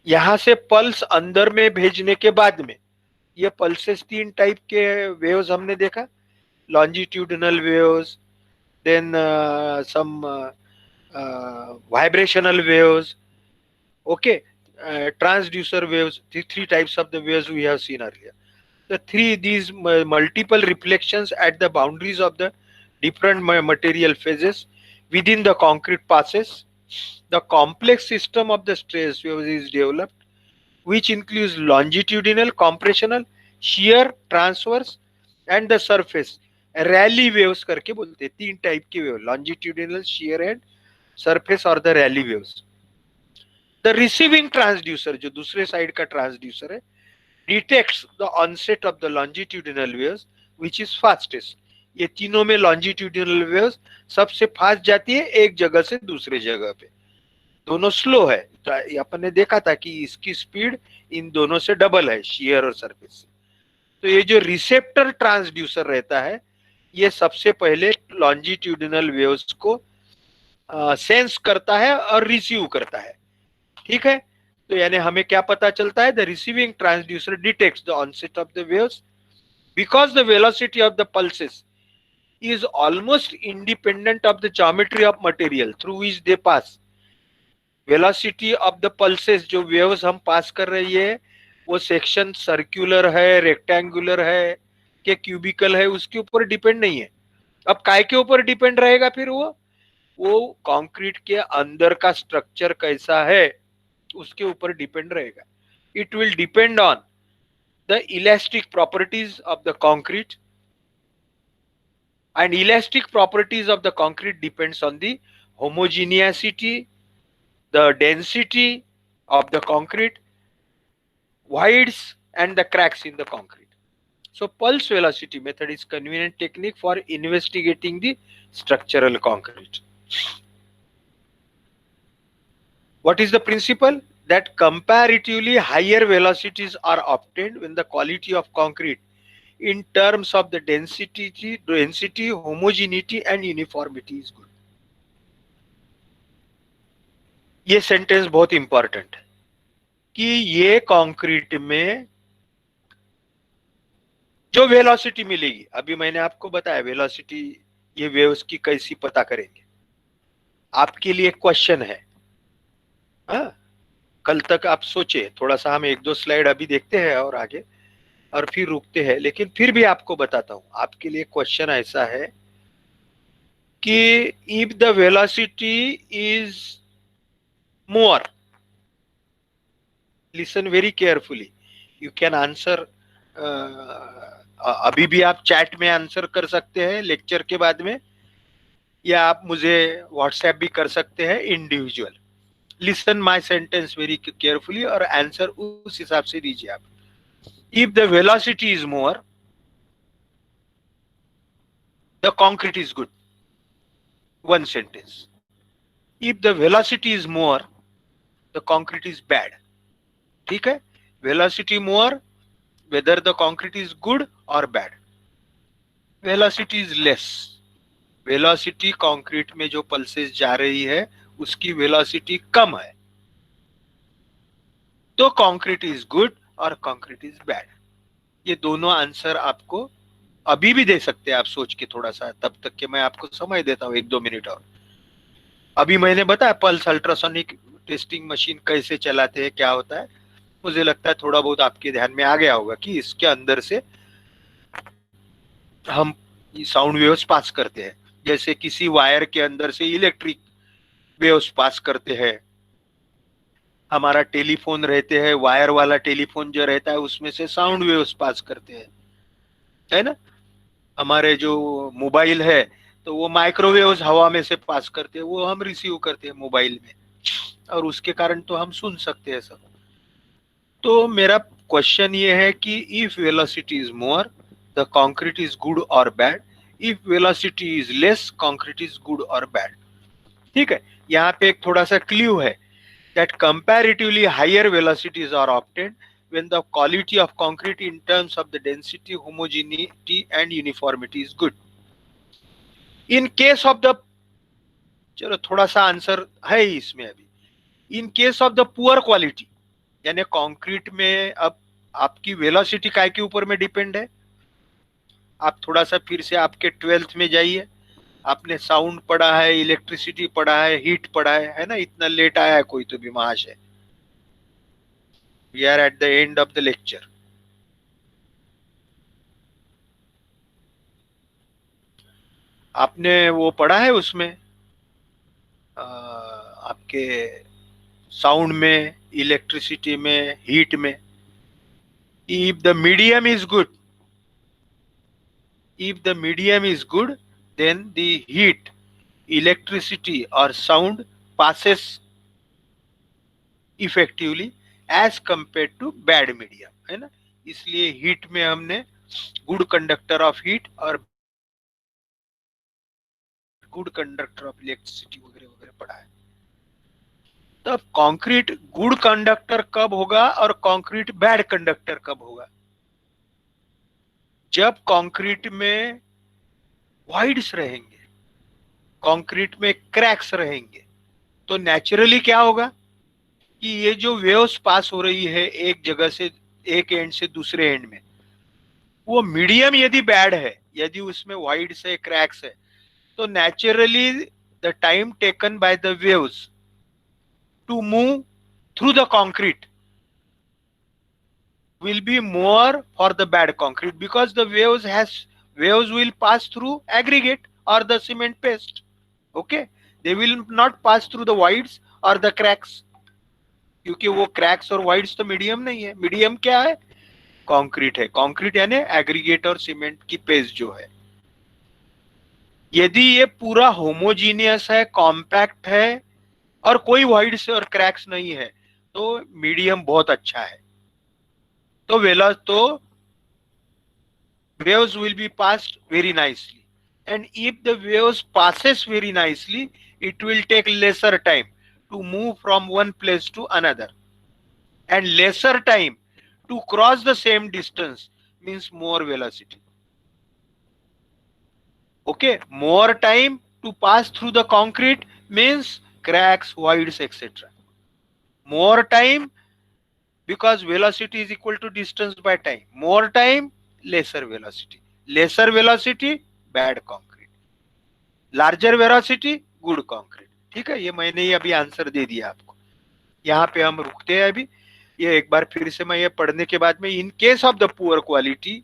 यहाँ से पल्स अंदर में भेजने के बाद में ये पल्सेस 3 टाइप के वेव्स हमने देखा. Longitudinal waves, then some vibrational waves. Okay, transducer waves, the 3 types of the waves we have seen earlier. These multiple reflections at the boundaries of the different material phases within the concrete passes. The complex system of the stress waves is developed, which includes longitudinal, compressional, shear, transverse, and the surface. Rayleigh waves करके बोलते हैं. 3 type की wave, longitudinal, shear and surface और the Rayleigh waves. The receiving transducer, जो दूसरे side का transducer है, detects the onset of the longitudinal waves which is fastest. ये तीनों में longitudinal waves सबसे फास्ट जाती है एक जगह से दूसरे जगह पे. दोनों स्लो है. तो अपन ने देखा था कि इसकी स्पीड इन दोनों से डबल है, शेयर और सरफेस से. तो ये जो रिसेप्टर ट्रांसड्यूसर रहता है ये सबसे पहले longitudinal waves को सेंस करता है और रिसीव करता है. ठीक है, तो यानी हमें क्या पता चलता है, the receiving transducer detects the onset of the waves because the velocity of the pulses is almost independent of the geometry of material through which they pass. Velocity of the pulses, जो waves हम pass कर रही है वो section circular है, rectangular है कि cubicle है, उसके ऊपर डिपेंड नहीं है। अब काय के ऊपर डिपेंड रहेगा फिर वो कंक्रीट के अंदर का स्ट्रक्चर कैसा है उसके ऊपर डिपेंड रहेगा। It will depend on the elastic properties of the concrete, and elastic properties of the concrete depends on the homogeneity, the density of the concrete, voids and the cracks in the concrete. So pulse velocity method is convenient technique for investigating the structural concrete. What is the principle? That comparatively higher velocities are obtained when the quality of concrete in terms of the density, homogeneity and uniformity is good. ये sentence बहुत important है कि ये concrete में जो velocity मिलेगी, अभी मैंने आपको बताया वेलोसिटी ये वेव्स की कैसी पता करेंगे। आपके लिए क्वेश्चन है, हाँ? कल तक आप सोचे, थोड़ा सा हम एक दो स्लाइड अभी देखते हैं और आगे और फिर रुकते हैं, लेकिन फिर भी आपको बताता हूं। आपके लिए क्वेश्चन ऐसा है कि if the velocity is more, listen very carefully, you can answer, अभी भी आप चैट में आंसर कर सकते हैं लेक्चर के बाद में, या आप मुझे व्हाट्सएप भी कर सकते हैं individual. Listen my sentence very carefully और आंसर उस हिसाब से दीजिए आप। If the velocity is more, the concrete is good, one sentence. If the velocity is more, the concrete is bad. ठीक है, velocity more, whether the concrete is good or bad. Velocity is less, velocity concrete में जो pulses जा रही है उसकी velocity कम है, तो कंक्रीट इज गुड और कंक्रीट इज बैड। ये दोनों आंसर आपको अभी भी दे सकते हैं आप सोच के थोड़ा सा, तब तक के मैं आपको समय देता हूँ 1-2 मिनट और। अभी मैंने बताया पल्स अल्ट्रासोनिक टेस्टिंग मशीन कैसे चलाते हैं, क्या होता है, मुझे लगता है थोड़ा बहुत आपके ध्यान में आ गया होगा कि इसके अंदर से हम साउंड वेव्स पास करते हैं, जैसे किसी वायर के अंदर से इलेक्ट्रिक वेव्स पास करते हैं। हमारा टेलीफोन रहते हैं, वायर वाला टेलीफोन जो रहता है उसमें से साउंड वेव्स पास करते हैं, है ना। हमारे जो मोबाइल है तो वो माइक्रोवेव्स हवा में से पास करते हैं, वो हम रिसीव करते हैं मोबाइल में, और उसके कारण तो हम सुन सकते हैं सब। तो मेरा क्वेश्चन ये है कि if velocity is more, the concrete is good और bad. If velocity is less, concrete is good और बैड। ठीक है, यहाँ पे एक थोड़ा सा क्लू है that comparatively higher velocities are obtained when the quality of concrete in terms of the density, homogeneity and uniformity is good. In case of the, चलो थोड़ा सा आंसर है इसमें अभी, in case of the poor quality, यानी concrete में अब आपकी वेलोसिटी काय के ऊपर में डिपेंड है। आप थोड़ा सा फिर से आपके 12th में जाइए, आपने साउंड पढ़ा है, इलेक्ट्रिसिटी पढ़ा है, हीट पढ़ा है ना। इतना लेट आया है कोई तो भी महाशय, we are at the end of the lecture. आपने वो पढ़ा है उसमें आपके साउंड में, इलेक्ट्रिसिटी में, हीट में, if the medium is good, if the medium is good, then the heat, electricity or sound passes effectively as compared to bad medium, है ना। इसलिए हीट में हमने गुड कंडक्टर ऑफ हीट और good conductor of electricity वगैरह वगैरह पढ़ा है। तब कंक्रीट गुड कंडक्टर कब होगा और कंक्रीट बैड कंडक्टर कब होगा? जब कंक्रीट में वॉइड्स रहेंगे, कंक्रीट में क्रैक्स रहेंगे, तो नेचुरली क्या होगा कि ये जो वेव्स पास हो रही है एक जगह से, एक एंड से दूसरे एंड में, वो मीडियम यदि बैड है, यदि उसमें वॉइड्स है, क्रैक्स है, तो naturally the time taken by the waves to move through the concrete will be more for the bad concrete, because the waves will pass through aggregate or the cement paste. Okay, they will not pass through the voids or the cracks, क्योंकि वो cracks और wides तो medium नहीं है. Medium क्या है? Concrete है. Concrete यानी एग्रीगेट और सीमेंट की पेस्ट जो है. यदि ये पूरा होमोजीनियस है, कॉम्पैक्ट है और कोई वाइड्स और क्रैक्स नहीं है, तो मीडियम बहुत अच्छा है. तो waves will be passed very nicely, and if the waves passes very nicely, it will take lesser time to move from one place to another, and lesser time to cross the same distance means more velocity. Okay, more time to pass through the concrete means cracks, voids, etc. More time, because velocity is equal to distance by time. More time, lesser velocity. Lesser velocity, bad concrete. Larger velocity, good concrete. ठीक है, ये मैंने ही अभी answer दे दिया आपको. यहाँ पे हम रुकते हैं अभी. ये एक बार फिर से मैं ये पढ़ने के बाद में, in case of the poor quality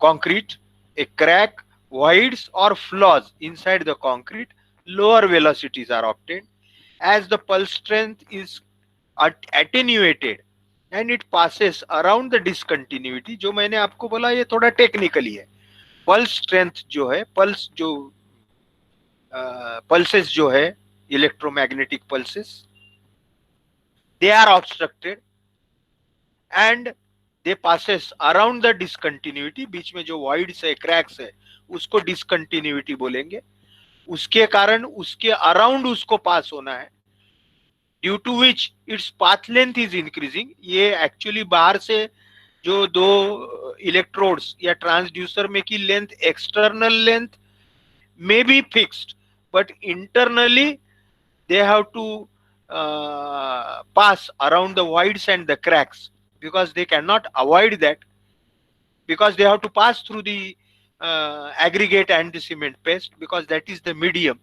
concrete, a crack, voids or flaws inside the concrete, lower velocities are obtained as the pulse strength is attenuated and it passes around the discontinuity. जो मैंने आपको बोला ये थोड़ा technically है. Pulse strength जो है, pulse जो पल्सेस जो है, electromagnetic pulses, they are obstructed and they passes around the discontinuity. बीच में जो वाइड्स है, क्रैक्स है, उसको डिसकंटिन्यूटी बोलेंगे. उसके कारण उसके अराउंड उसको पास होना है, due to which its path length is increasing. ये एक्चुअली बाहर से जो दो इलेक्ट्रोड्स या ट्रांसड्यूसर में की length, external length may be fixed, but internally they have to pass around the voids and the cracks, because they cannot avoid that, because they have to pass through the aggregate and the cement paste, because that is the medium.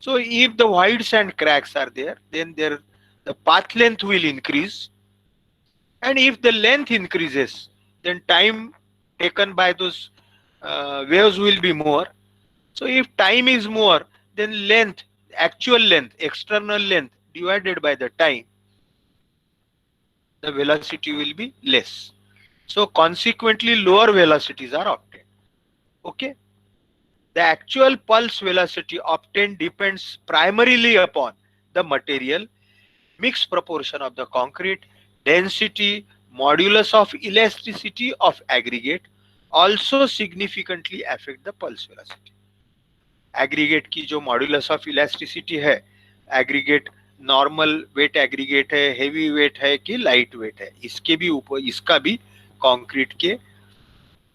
So if the voids and cracks are there, then the path length will increase, and if the length increases, then time taken by those waves will be more. So if time is more, then length, actual length, external length divided by the time, the velocity will be less. So consequently lower velocities are obtained. Okay. The actual pulse velocity obtained depends primarily upon the material, mixed proportion of the concrete, density, modulus of elasticity of aggregate also significantly affect the pulse velocity. Aggregate की जो modulus of elasticity है, aggregate normal weight aggregate है, heavy weight है कि light weight है, इसके भी ऊपर, इसका भी कंक्रीट के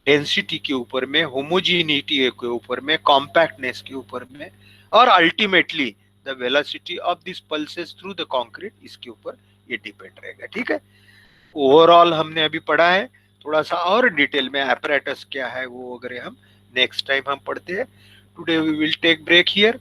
डेंसिटी के ऊपर में, होमोजीनिटी के ऊपर में, कॉम्पैक्टनेस के ऊपर में, और ultimately the velocity of this pulses through the concrete, इसके ऊपर ये डिपेंड रहेगा. ठीक है, ओवरऑल हमने अभी पढ़ा है. थोड़ा सा और डिटेल में apparatus क्या है वो अगर हम नेक्स्ट टाइम हम पढ़ते हैं. Today we will take break here.